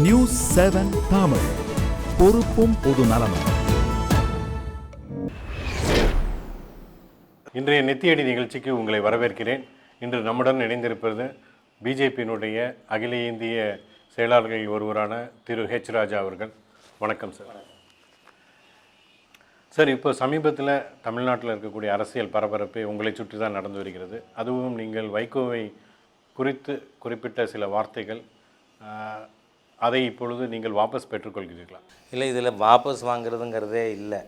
News 7 Tamil, பொறுப்பும் பொது நலமும். இன்றைய நெத்தியடி நிகழ்ச்சிக்கு உங்களை வரவேற்கிறேன். இன்று நம்முடன் இணைந்திருப்பது பிஜேபியினுடைய அகில இந்திய செயலாளர்களில் ஒருவரான திரு ஹெச் ராஜா அவர்கள். வணக்கம் சார். சார், இப்போ சமீபத்தில் தமிழ்நாட்டில் இருக்கக்கூடிய அரசியல் பரபரப்பை உங்களை சுற்றி தான் நடந்து வருகிறது. அதுவும் நீங்கள் வைகோவை குறித்து குறிப்பிட்ட சில வார்த்தைகள், அதை இப்பொழுது நீங்கள் வாபஸ் பெற்றுக்கொள்கிறீர்களா? இல்லை, இதில் வாபஸ் வாங்கிறதுங்கிறதே இல்லை.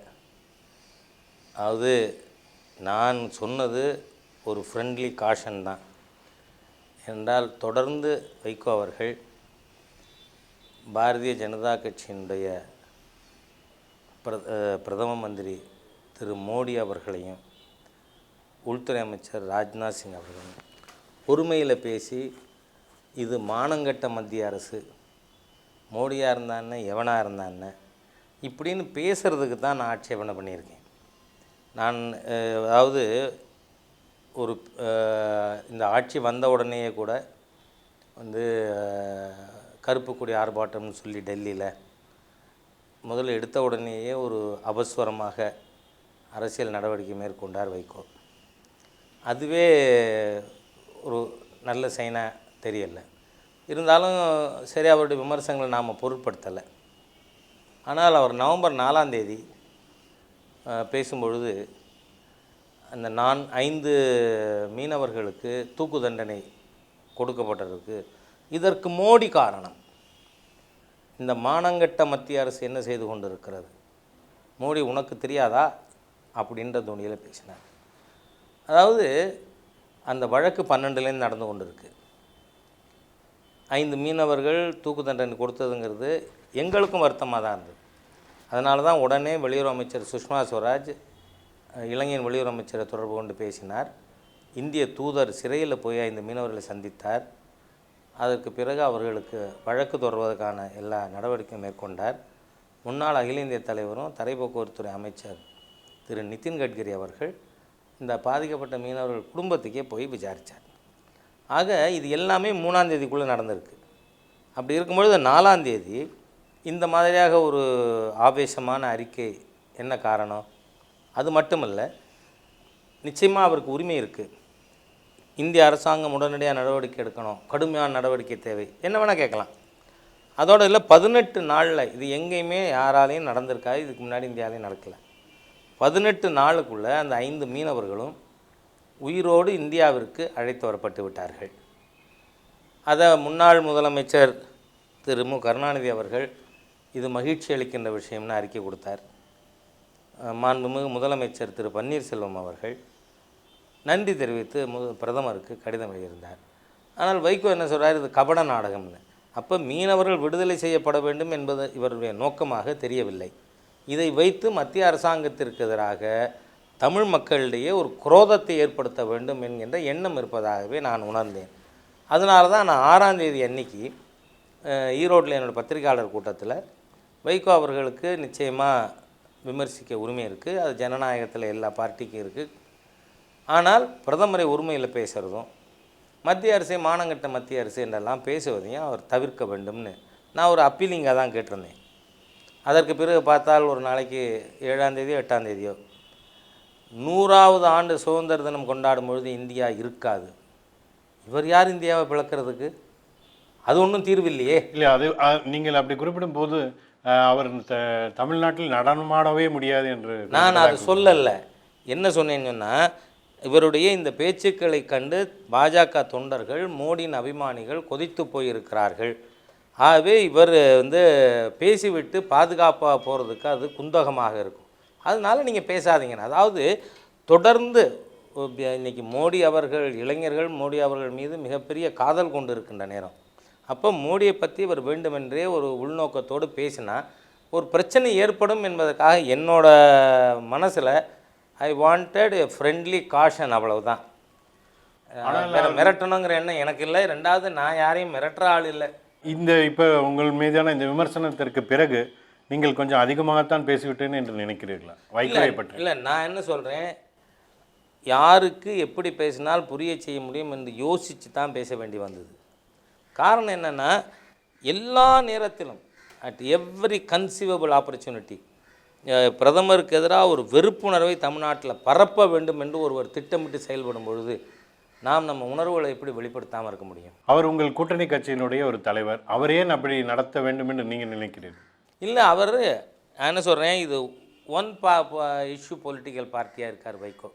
அதாவது நான் சொன்னது ஒரு ஃப்ரெண்ட்லி காஷன் தான். என்றால் தொடர்ந்து வைகோ அவர்கள் பாரதிய ஜனதா கட்சியினுடைய பிரதம மந்திரி திரு மோடி அவர்களையும் உள்துறை அமைச்சர் ராஜ்நாத் சிங் அவர்களையும் பொறுமையில் பேசி, இது மானங்கட்ட மத்திய அரசு, மோடியாக இருந்தான்னு எவனாக இருந்தான்னு இப்படின்னு பேசுகிறதுக்கு தான் நான் ஆட்சேபனை பண்ணியிருக்கேன். நான் அதாவது ஒரு இந்த ஆட்சி வந்த உடனேயே கூட கருப்பு கொடி ஆர்ப்பாட்டம்னு சொல்லி டெல்லியில் முதல்ல எடுத்த உடனேயே ஒரு அபஸ்வரமாக அரசியல் நடவடிக்கை மேற்கொண்டார் வைகோ. அதுவே ஒரு நல்ல சைனாக தெரியலை. இருந்தாலும் சரி, அவருடைய விமர்சனங்களை நாம் பொருட்படுத்தலை. ஆனால் அவர் நவம்பர் 4ஆம் தேதி பேசும்பொழுது அந்த 5 மீனவர்களுக்கு தூக்கு தண்டனை கொடுக்கப்பட்டதற்கு இதற்கு மோடி காரணம், இந்த மானங்கட்ட மத்திய அரசு என்ன செய்து கொண்டு இருக்கிறது, மோடி உனக்கு தெரியாதா அப்படின்ற துணியில் பேசினார். அதாவது அந்த வழக்கு 12லேருந்து நடந்து கொண்டு இருக்குது. 5 மீனவர்கள் தூக்கு தண்டனை கொடுத்ததுங்கிறது எங்களுக்கும் வருத்தமாக தான் இருந்தது. அதனால தான் உடனே வெளியுறவு அமைச்சர் சுஷ்மா ஸ்வராஜ் இலங்கையின் வெளியுறவு அமைச்சரை தொடர்பு கொண்டு பேசினார். இந்திய தூதர் சிறையில் போய் 5 மீனவர்களை சந்தித்தார். அதற்கு பிறகு அவர்களுக்கு வழக்கு தொடர்வதற்கான எல்லா நடவடிக்கையும் மேற்கொண்டார். முன்னாள் அகில இந்திய தலைவரும் தரை போக்குவரத்துறை அமைச்சர் திரு நிதின் கட்கரி அவர்கள் இந்த பாதிக்கப்பட்ட மீனவர்கள் குடும்பத்துக்கே போய் விசாரித்தார். ஆக இது எல்லாமே 3ஆம் தேதிக்குள்ளே நடந்திருக்கு. அப்படி இருக்கும்பொழுது 4ஆம் தேதி இந்த மாதிரியாக ஒரு ஆவேசமான அறிக்கை என்ன காரணம்? அது மட்டுமல்ல, நிச்சயமாக அவருக்கு உரிமை இருக்குது. இந்திய அரசாங்கம் உடனடியாக நடவடிக்கை எடுக்கணும், கடுமையான நடவடிக்கை தேவை, என்ன வேணால் கேட்கலாம். அதோடு இல்லை, 18 நாளில் இது எங்கேயுமே யாராலையும் நடந்திருக்காது, இதுக்கு முன்னாடி இந்தியாவிலையும் நடக்கலை. 18 நாளுக்குள்ளே அந்த 5 மீனவர்களும் உயிரோடு இந்தியாவிற்கு அழைத்து வரப்பட்டு விட்டார்கள். அதை முன்னாள் முதலமைச்சர் திரு மு கருணாநிதி அவர்கள் இது மகிழ்ச்சி அளிக்கின்ற விஷயம்னு அறிக்கை கொடுத்தார். மாண்புமிகு முதலமைச்சர் திரு பன்னீர்செல்வம் அவர்கள் நன்றி தெரிவித்து பிரதமருக்கு கடிதம் எழுதியிருந்தார். ஆனால் வைகோ என்ன சொல்கிறார், இது கபட நாடகம்னு. அப்போ மீனவர்கள் விடுதலை செய்யப்பட வேண்டும் என்பது இவருடைய நோக்கமாக தெரியவில்லை. இதை வைத்து மத்திய அரசாங்கத்திற்கு எதிராக தமிழ் மக்களிடையே ஒரு குரோதத்தை ஏற்படுத்த வேண்டும் என்கின்ற எண்ணம் இருப்பதாகவே நான் உணர்ந்தேன். அதனால தான் நான் 6ஆம் தேதி அன்னைக்கு ஈரோட்டில் என்னோடய பத்திரிகையாளர் கூட்டத்தில் வைகோ அவர்களுக்கு நிச்சயமாக விமர்சிக்க உரிமை இருக்குது, அது ஜனநாயகத்தில் எல்லா பார்ட்டிக்கும் இருக்குது. ஆனால் பிரதமரை உரிமையில் பேசுகிறதும் மத்திய அரசை மானங்கட்ட மத்திய அரசு என்றெல்லாம் பேசுவதையும் அவர் தவிர்க்க வேண்டும்னு நான் ஒரு அப்பீலிங்காக தான் கேட்டிருந்தேன். அதற்கு பிறகு பார்த்தால் ஒரு நாளைக்கு 7ஆம் தேதியோ 8ஆம் தேதியோ 100வது ஆண்டு சுதந்திர தினம் கொண்டாடும் பொழுது இந்தியா இருக்காது. இவர் யார் இந்தியாவை பிளக்கிறதுக்கு? அது ஒன்றும் தீர்வு இல்லையே. இல்லை, அது நீங்கள் அப்படி குறிப்பிடும் போது அவர் தமிழ்நாட்டில் நடனமாடவே முடியாது என்று நான் அதை சொல்லலை. என்ன சொன்னேன்னு சொன்னால், இவருடைய இந்த பேச்சுக்களை கண்டு பாஜக தொண்டர்கள், மோடியின் அபிமானிகள் கொதித்து போயிருக்கிறார்கள். ஆகவே இவர் பேசிவிட்டு பாதுகாப்பாக போகிறதுக்கு அது குந்தகமாக இருக்கும். அதனால் நீங்கள் பேசாதீங்கன்னு. அதாவது தொடர்ந்து இன்றைக்கி மோடி அவர்கள், இளைஞர்கள் மோடி அவர்கள் மீது மிகப்பெரிய காதல் கொண்டு இருக்கின்ற நேரம். அப்போ மோடியை பற்றி இவர் வேண்டுமென்றே ஒரு உள்நோக்கத்தோடு பேசினா ஒரு பிரச்சனை ஏற்படும் என்பதற்காக என்னோட மனசில் I wanted a friendly caution, அவ்வளவுதான். வேறு மிரட்டணுங்கிற எண்ணம் எனக்கு இல்லை. 2வது, நான் யாரையும் மிரட்டுற ஆள் இல்லை. இப்போ உங்கள் மீதான இந்த விமர்சனத்திற்கு பிறகு நீங்கள் கொஞ்சம் அதிகமாகத்தான் பேசிவிட்டேன்னு என்று நினைக்கிறீர்களா வைகோவை பற்றி? இல்லை, நான் என்ன சொல்கிறேன், யாருக்கு எப்படி பேசினால் புரிய செய்ய முடியும் என்று யோசித்து தான் பேச வேண்டி வந்தது. காரணம் என்னென்னா, எல்லா நேரத்திலும் அட் எவ்ரி கன்சீவபிள் ஆப்பர்ச்சுனிட்டி பிரதமருக்கு எதிராக ஒரு வெறுப்புணர்வை தமிழ்நாட்டில் பரப்ப வேண்டும் என்று ஒருவர் திட்டமிட்டு செயல்படும் பொழுது நாம் நம்ம உணர்வுகளை எப்படி வெளிப்படுத்தாமல் இருக்க முடியும்? அவர் உங்கள் கூட்டணி கட்சியினுடைய ஒரு தலைவர், அவர் ஏன் அப்படி நடத்த வேண்டும் என்று நீங்கள் நினைக்கிறீர்கள்? இல்லை, அவர் நான் என்ன சொல்கிறேன், இது ஒன் இஷ்யூ பொலிட்டிக்கல் பார்ட்டியாக இருக்கார் வைகோ.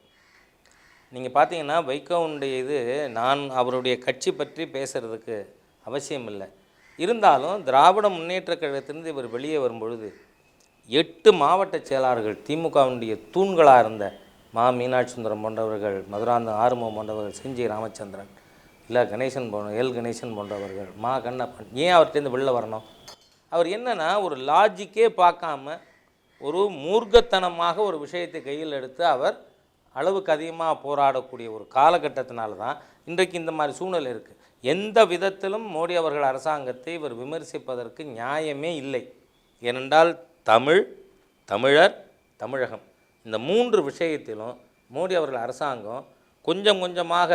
நீங்கள் பார்த்தீங்கன்னா வைகோவுடைய இது நான் அவருடைய கட்சி பற்றி பேசுகிறதுக்கு அவசியம் இல்லை. இருந்தாலும் திராவிட முன்னேற்ற கழகத்திலிருந்து இவர் வெளியே வரும்பொழுது 8 மாவட்ட செயலாளர்கள் திமுகவுடைய தூண்களாக இருந்த மீனாட்சி சுந்தரம் போன்றவர்கள், மதுராந்தகம் ஆறுமுகம் போன்றவர்கள், செஞ்சி ராமச்சந்திரன், இல்லை கணேசன் எல் கணேசன் போன்றவர்கள், கண்ணப்பன் ஏன் அவர்கிட்டருந்து வெளில வரணும்? அவர் என்னென்னா ஒரு லாஜிக்கே பார்க்காம ஒரு மூர்க்கத்தனமாக ஒரு விஷயத்தை கையில் எடுத்து அவர் அளவுக்கு அதிகமாக போராடக்கூடிய ஒரு காலகட்டத்தினால தான் இன்றைக்கு இந்த மாதிரி சூழ்நிலை இருக்குது. எந்த விதத்திலும் மோடி அவர்கள் அரசாங்கத்தை இவர் விமர்சிப்பதற்கு நியாயமே இல்லை. ஏனென்றால் தமிழர், தமிழகம் இந்த 3 விஷயத்திலும் மோடி அவர்கள் அரசாங்கம் கொஞ்சம் கொஞ்சமாக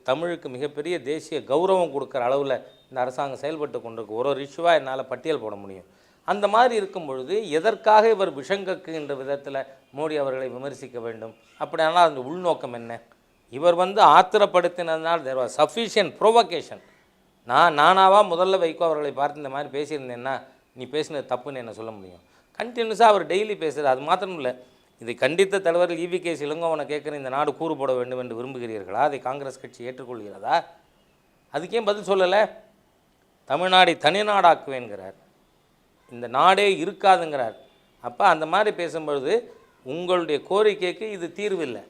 தமிழுக்கு மிகப்பெரிய தேசிய கௌரவம் கொடுக்குற அளவில் இந்த அரசாங்கம் செயல்பட்டு கொண்டிருக்கு. ஒரு இஷ்யூவாக என்னால் பட்டியல் போட முடியும். அந்த மாதிரி இருக்கும் பொழுது எதற்காக இவர் விஷங்கக்குகின்ற விதத்தில் மோடி அவர்களை விமர்சிக்க வேண்டும்? அப்படியானால் அந்த உள்நோக்கம் என்ன? இவர் ஆத்திரப்படுத்தினதுனால் தேர் வாஸ் சஃபிஷியன்ட் ப்ரொவோகேஷன். நானாவா முதல்ல வைகோ அவர்களை பார்த்து இந்த மாதிரி பேசியிருந்தேன்னா நீ பேசினது தப்புன்னு என்ன சொல்ல முடியும்? கண்டினியூஸாக அவர் டெய்லி பேசுகிறார். அது மாத்திரம் இல்லை, இதை கண்டித்த தலைவர்கள் EVK இளங்கோவனை கேட்குற இந்த நாடு கூறு போட வேண்டும் என்று விரும்புகிறீர்களா? அதை காங்கிரஸ் கட்சி ஏற்றுக்கொள்கிறதா? அதுக்கே பதில் சொல்லலை. தமிழ்நாடை தனிநாடாக்குவேங்கிறார், இந்த நாடே இருக்காதுங்கிறார். அப்போ அந்த மாதிரி பேசும்பொழுது உங்களுடைய கோரிக்கைக்கு இது தீர்வு இல்லை.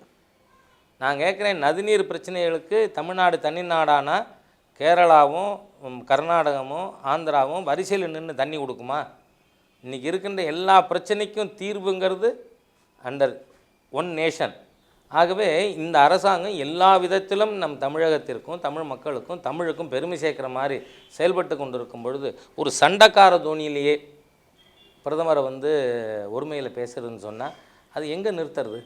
நான் கேட்குறேன், நதிநீர் பிரச்சனைகளுக்கு தமிழ்நாடு தனிநாடானா கேரளாவும் கர்நாடகமும் ஆந்திராவும் வரிசையில் நின்று தண்ணி கொடுக்குமா? இன்றைக்கி இருக்கின்ற எல்லா பிரச்சனைக்கும் தீர்வுங்கிறது அண்டர் ஒன் நேஷன். ஆகவே இந்த அரசாங்கம் எல்லா விதத்திலும் நம் தமிழகத்திற்கும் தமிழ் மக்களுக்கும் தமிழுக்கும் பெருமை சேர்க்குற மாதிரி செயல்பட்டு கொண்டிருக்கும் பொழுது ஒரு சண்டைக்கார தோணியிலேயே பிரதமரை ஒருமையில் பேசுகிறதுன்னு சொன்னால் அது எங்கே நிறுத்துறது?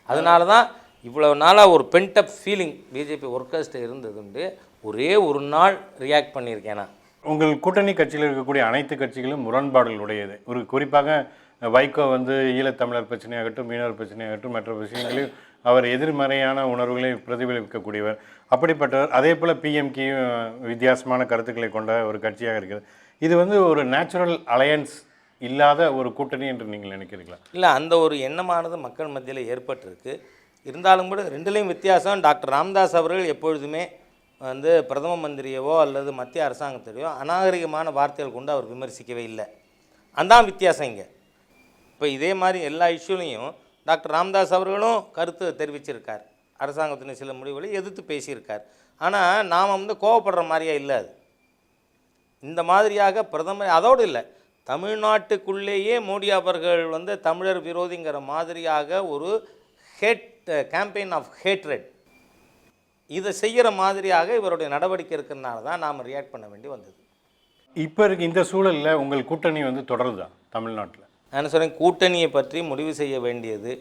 அதனால தான் இவ்வளோ நாளாக ஒரு பென்டப் ஃபீலிங் பிஜேபி ஒர்க்கர்ஸ்ட்டு இருந்ததுண்டு. ஒரே ஒரு நாள் ரியாக்ட் பண்ணியிருக்கேன் நான். உங்கள் கூட்டணி கட்சியில் இருக்கக்கூடிய அனைத்து கட்சிகளும் முரண்பாடுகள் உடையது. ஒரு குறிப்பாக வைகோ ஈழத்தமிழர் பிரச்சனையாகட்டும், மீனவர் பிரச்சனையாகட்டும், மற்ற விஷயங்களையும் அவர் எதிர்மறையான உணர்வுகளை பிரதிபலிக்கக்கூடியவர். அப்படிப்பட்டவர். அதே போல் PMKயும் வித்தியாசமான கருத்துக்களை கொண்ட ஒரு கட்சியாக இருக்கிறது. இது ஒரு நேச்சுரல் அலையன்ஸ் இல்லாத ஒரு கூட்டணி என்று நீங்கள் நினைக்கிறீங்களா? இல்லை, அந்த ஒரு எண்ணமானது மக்கள் மத்தியில் ஏற்பட்டிருக்கு. இருந்தாலும் கூட ரெண்டுலேயும் வித்தியாசம். டாக்டர் ராமதாஸ் அவர்கள் எப்பொழுதுமே பிரதம மந்திரியவோ அல்லது மத்திய அரசாங்கத்திலேயோ அநாகரிகமான வார்த்தைகள் கொண்டு அவர் விமர்சிக்கவே இல்லை. அதான் வித்தியாசம் இங்கே. இப்போ இதே மாதிரி எல்லா இஷ்யூலையும் டாக்டர் ராமதாஸ் அவர்களும் கருத்து தெரிவிச்சிருக்கார், அரசாங்கத்தின் சில முடிவுகளை எதிர்த்து பேசியிருக்கார். ஆனால் நாம் கோவப்படுற மாதிரியா இல்லை. அது இந்த மாதிரியாக பிரதமர் அதோடு இல்லை, தமிழ்நாட்டுக்குள்ளேயே மோடி அவர்கள் தமிழர் விரோதிங்கிற மாதிரியாக ஒரு கேம்பெயின் ஆஃப் ஹேட்ரெட் இதை செய்கிற மாதிரியாக இவருடைய நடவடிக்கை இருக்கிறதுனால தான் நாம் ரியாக்ட் பண்ண வேண்டி வந்தது. இப்போ இந்த சூழலில் உங்கள் கூட்டணி தொடருதா தமிழ்நாட்டில்? நான் சொல்கிறேன், கூட்டணியை பற்றி முடிவு செய்ய வேண்டியது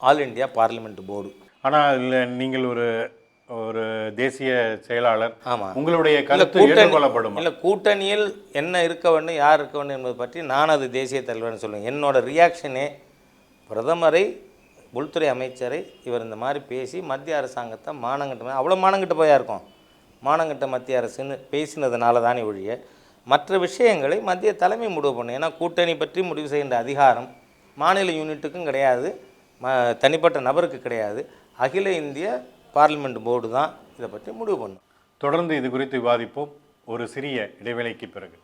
ஆல் இண்டியா பார்லிமெண்ட் போர்டு. ஆனால் இல்லை, நீங்கள் ஒரு தேசிய செயலாளர். ஆமாம், உங்களுடைய கருத்து ஏற்றுக்கொள்ளப்படும். இல்லை, கூட்டணியில் என்ன இருக்க வேண்டும், யார் இருக்க வேண்டும் என்பதை பற்றி நான் அது தேசிய தலைவர்னு சொல்லுவேன். என்னோட ரியாக்ஷனே பிரதமரை, உள்துறை அமைச்சரை இவர் இந்த மாதிரி பேசி மத்திய அரசாங்கத்தை மானங்கட்ட, அவ்வளோ மானங்கிட்ட போயா இருக்கும், மானங்கிட்ட மத்திய அரசுன்னு பேசினதுனால தானே ஒழிய மற்ற விஷயங்களை மத்திய தலைமை முடிவு பண்ணும். ஏன்னா கூட்டணி பற்றி முடிவு செய்கின்ற அதிகாரம் மாநில யூனிட்டுக்கும் கிடையாது, தனிப்பட்ட நபருக்கு கிடையாது. அகில இந்திய பார்லிமெண்ட் போர்டு தான் இதை பற்றி முடிவு பண்ணும். தொடர்ந்து இது குறித்து விவாதிப்போம் ஒரு சிறிய இடைவேளைக்கு பிறகு.